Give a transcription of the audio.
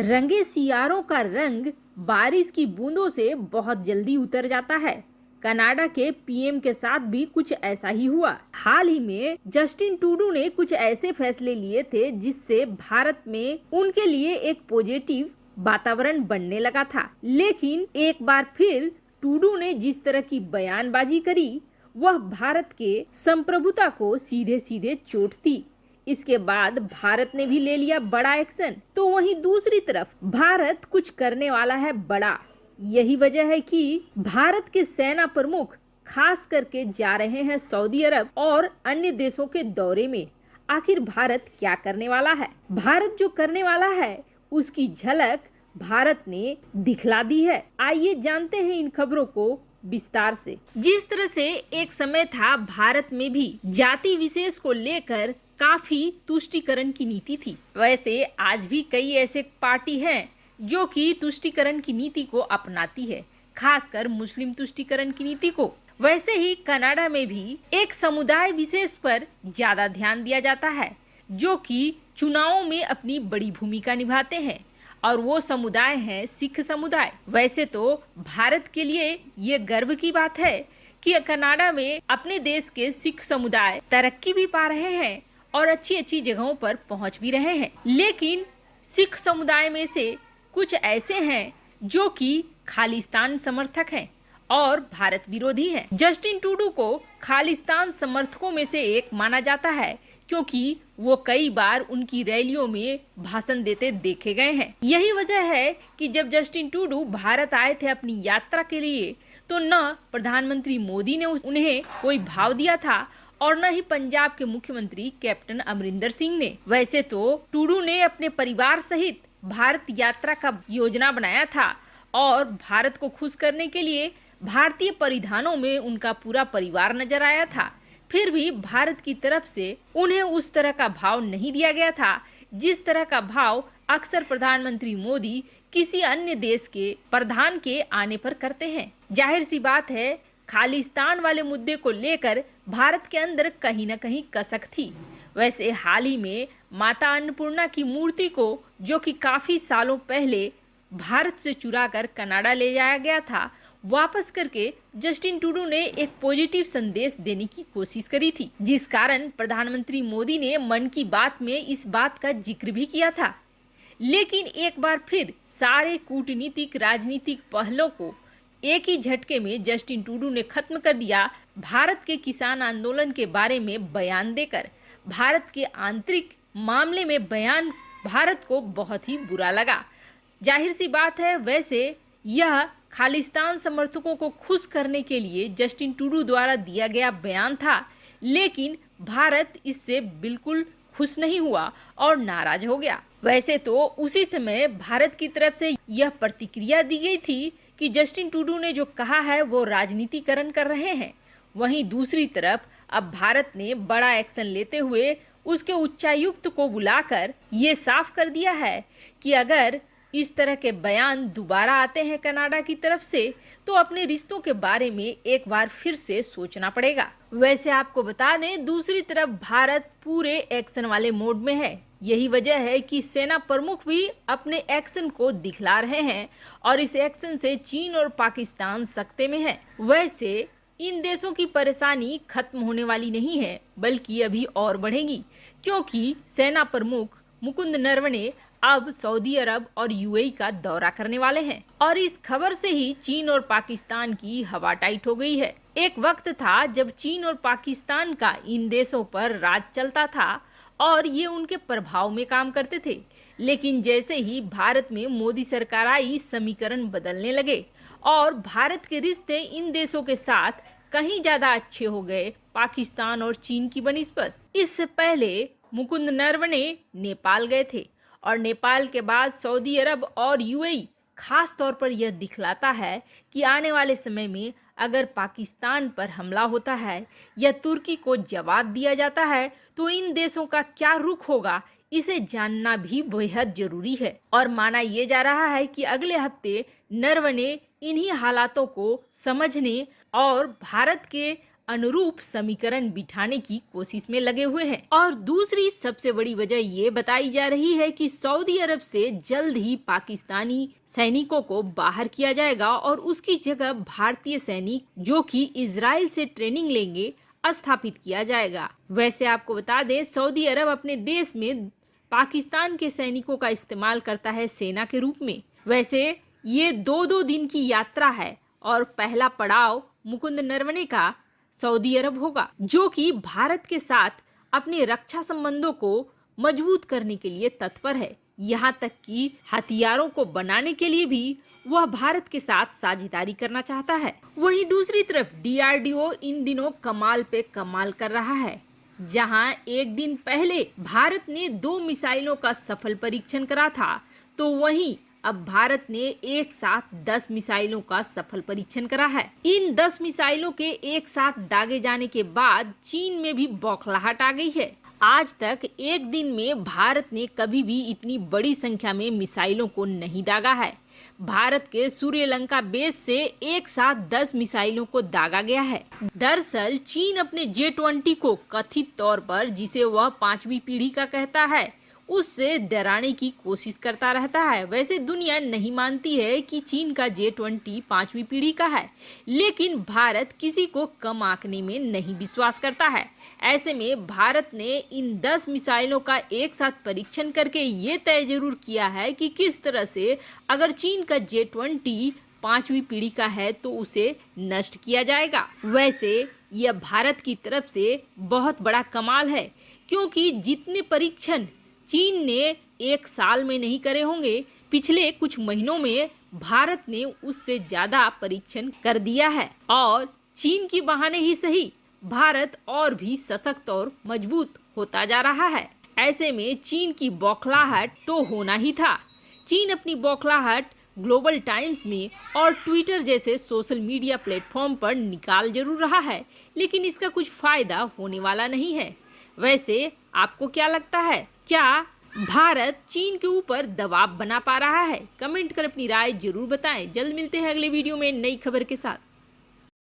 रंगे सियारों का रंग बारिश की बूंदों से बहुत जल्दी उतर जाता है। कनाडा के पीएम के साथ भी कुछ ऐसा ही हुआ। हाल ही में जस्टिन ट्रूडो ने कुछ ऐसे फैसले लिए थे जिससे भारत में उनके लिए एक पॉजिटिव वातावरण बनने लगा था। लेकिन एक बार फिर ट्रूडो ने जिस तरह की बयानबाजी करी, वह भारत के संप्रभुता को सीधे सीधे चोट थी। इसके बाद भारत ने भी ले लिया बड़ा एक्शन। तो वहीं दूसरी तरफ भारत कुछ करने वाला है बड़ा। यही वजह है कि भारत के सेना प्रमुख खास करके जा रहे हैं सऊदी अरब और अन्य देशों के दौरे में। आखिर भारत क्या करने वाला है? भारत जो करने वाला है उसकी झलक भारत ने दिखला दी है। आइए जानते हैं इन खबरों को विस्तार से। जिस तरह से एक समय था भारत में भी जाति विशेष को लेकर काफी तुष्टीकरण की नीति थी, वैसे आज भी कई ऐसे पार्टी हैं जो कि तुष्टीकरण की नीति को अपनाती है, खासकर मुस्लिम तुष्टीकरण की नीति को। वैसे ही कनाडा में भी एक समुदाय विशेष पर ज्यादा ध्यान दिया जाता है जो कि चुनावों में अपनी बड़ी भूमिका निभाते हैं, और वो समुदाय है सिख समुदाय। वैसे तो भारत के लिए ये गर्व की बात है कि कनाडा में अपने देश के सिख समुदाय तरक्की भी पा रहे हैं और अच्छी अच्छी जगहों पर पहुंच भी रहे हैं। लेकिन सिख समुदाय में से कुछ ऐसे हैं जो कि खालिस्तान समर्थक हैं और भारत विरोधी हैं। जस्टिन ट्रूडो को खालिस्तान समर्थकों में से एक माना जाता है क्योंकि वो कई बार उनकी रैलियों में भाषण देते देखे गए हैं। यही वजह है कि जब जस्टिन ट्रूडो भारत आए थे अपनी यात्रा के लिए, तो न प्रधानमंत्री मोदी ने उन्हें कोई भाव दिया था और न ही पंजाब के मुख्यमंत्री कैप्टन अमरिंदर सिंह ने। वैसे तो ट्रूडो ने अपने परिवार सहित भारत यात्रा का योजना बनाया था और भारत को खुश करने के लिए भारतीय परिधानों में उनका पूरा परिवार नजर आया था। फिर भी भारत की तरफ से उन्हें उस तरह का भाव नहीं दिया गया था जिस तरह का भाव अक्सर प्रधानमंत्री मोदी किसी अन्य देश के प्रधान के आने पर करते हैं। जाहिर सी बात है, खालिस्तान वाले मुद्दे को लेकर भारत के अंदर कहीं न कहीं कसक थी। वैसे हाल ही में माता अन्नपूर्णा की मूर्ति को, जो कि काफी सालों पहले भारत से चुराकर कनाडा ले जाया गया था, वापस करके जस्टिन ट्रूडो ने एक पॉजिटिव संदेश देने की कोशिश करी थी, जिस कारण प्रधानमंत्री मोदी ने मन की बात में इस बात का जिक्र भी किया था। लेकिन एक बार फिर सारे कूटनीतिक राजनीतिक पहलों को एक ही झटके में जस्टिन ट्रूडो ने खत्म कर दिया। भारत के किसान आंदोलन के बारे में बयान देकर भारत के आंतरिक मामले में बयान भारत को बहुत ही बुरा लगा। जाहिर सी बात है, वैसे यह खालिस्तान समर्थकों को खुश करने के लिए जस्टिन ट्रूडो द्वारा दिया गया बयान था, लेकिन भारत इससे बिल्कुल खुश नहीं हुआ और नाराज हो गया। वैसे तो उसी समय भारत की तरफ से यह प्रतिक्रिया दी गई थी कि जस्टिन ट्रूडो ने जो कहा है वो राजनीतिकरण कर रहे हैं। वहीं दूसरी तरफ अब भारत ने बड़ा एक्शन लेते हुए उसके उच्चायुक्त को बुलाकर ये साफ कर दिया है कि अगर इस तरह के बयान दोबारा आते हैं कनाडा की तरफ से, तो अपने रिश्तों के बारे में एक बार फिर से सोचना पड़ेगा। वैसे आपको बता दें, दूसरी तरफ भारत पूरे एक्शन वाले मोड में है। यही वजह है कि सेना प्रमुख भी अपने एक्शन को दिखला रहे हैं और इस एक्शन से चीन और पाकिस्तान सकते में है। वैसे इन देशों की परेशानी खत्म होने वाली नहीं है, बल्कि अभी और बढ़ेगी, क्योंकि सेना प्रमुख मुकुंद नरवणे अब सऊदी अरब और यूएई का दौरा करने वाले हैं। और इस खबर से ही चीन और पाकिस्तान की हवा टाइट हो गई है। एक वक्त था जब चीन और पाकिस्तान का इन देशों पर राज चलता था और ये उनके प्रभाव में काम करते थे, लेकिन जैसे ही भारत में मोदी सरकार आई, समीकरण बदलने लगे और भारत के रिश्ते इन देशों के साथ कहीं ज्यादा अच्छे हो गए पाकिस्तान और चीन की बनिस्बत। इससे पहले मुकुंद नरवणे नेपाल गए थे और नेपाल के बाद सऊदी अरब और यूएई। खास तौर पर यह दिखलाता है कि आने वाले समय में अगर पाकिस्तान पर हमला होता है या तुर्की को जवाब दिया जाता है, तो इन देशों का क्या रुख होगा, इसे जानना भी बेहद जरूरी है। और माना यह जा रहा है कि अगले हफ्ते नरवणे इन्हीं हालातों को समझने और भारत के अनुरूप समीकरण बिठाने की कोशिश में लगे हुए हैं। और दूसरी सबसे बड़ी वजह ये बताई जा रही है कि सऊदी अरब से जल्द ही पाकिस्तानी सैनिकों को बाहर किया जाएगा और उसकी जगह भारतीय सैनिक जो कि इजराइल से ट्रेनिंग लेंगे स्थापित किया जाएगा। वैसे आपको बता दें, सऊदी अरब अपने देश में पाकिस्तान के सैनिकों का इस्तेमाल करता है सेना के रूप में। वैसे ये 2-2 दिन की यात्रा है और पहला पड़ाव मुकुंद नरवणे का सऊदी अरब होगा, जो कि भारत के साथ अपने रक्षा संबंधों को मजबूत करने के लिए तत्पर है। यहाँ तक कि हथियारों को बनाने के लिए भी वह भारत के साथ साझेदारी करना चाहता है। वहीं दूसरी तरफ डीआरडीओ इन दिनों कमाल पे कमाल कर रहा है। जहां एक दिन पहले भारत ने 2 मिसाइलों का सफल परीक्षण करा था, तो वहीं अब भारत ने एक साथ 10 मिसाइलों का सफल परीक्षण करा है। इन 10 मिसाइलों के एक साथ दागे जाने के बाद चीन में भी बौखलाहट आ गई है। आज तक एक दिन में भारत ने कभी भी इतनी बड़ी संख्या में मिसाइलों को नहीं दागा है। भारत के सूर्यलंका बेस से एक साथ 10 मिसाइलों को दागा गया है। दरअसल चीन अपने J-20 को कथित तौर पर, जिसे वह 5वीं पीढ़ी का कहता है, उससे डराने की कोशिश करता रहता है। वैसे दुनिया नहीं मानती है कि चीन का J-20 5वीं पीढ़ी का है, लेकिन भारत किसी को कम आंकने में नहीं विश्वास करता है। ऐसे में भारत ने इन 10 मिसाइलों का एक साथ परीक्षण करके ये तय जरूर किया है कि किस तरह से अगर चीन का J-20 5वीं पीढ़ी का है तो उसे नष्ट किया जाएगा। वैसे यह भारत की तरफ से बहुत बड़ा कमाल है, क्योंकि जितने परीक्षण चीन ने एक साल में नहीं करे होंगे, पिछले कुछ महीनों में भारत ने उससे ज्यादा परीक्षण कर दिया है। और चीन की बहाने ही सही, भारत और भी सशक्त और मजबूत होता जा रहा है। ऐसे में चीन की बौखलाहट तो होना ही था। चीन अपनी बौखलाहट ग्लोबल टाइम्स में और ट्विटर जैसे सोशल मीडिया प्लेटफॉर्म पर निकाल जरूर रहा है, लेकिन इसका कुछ फायदा होने वाला नहीं है। वैसे आपको क्या लगता है, क्या भारत चीन के ऊपर दबाव बना पा रहा है? कमेंट कर अपनी राय जरूर बताएं। जल्द मिलते हैं अगले वीडियो में नई खबर के साथ।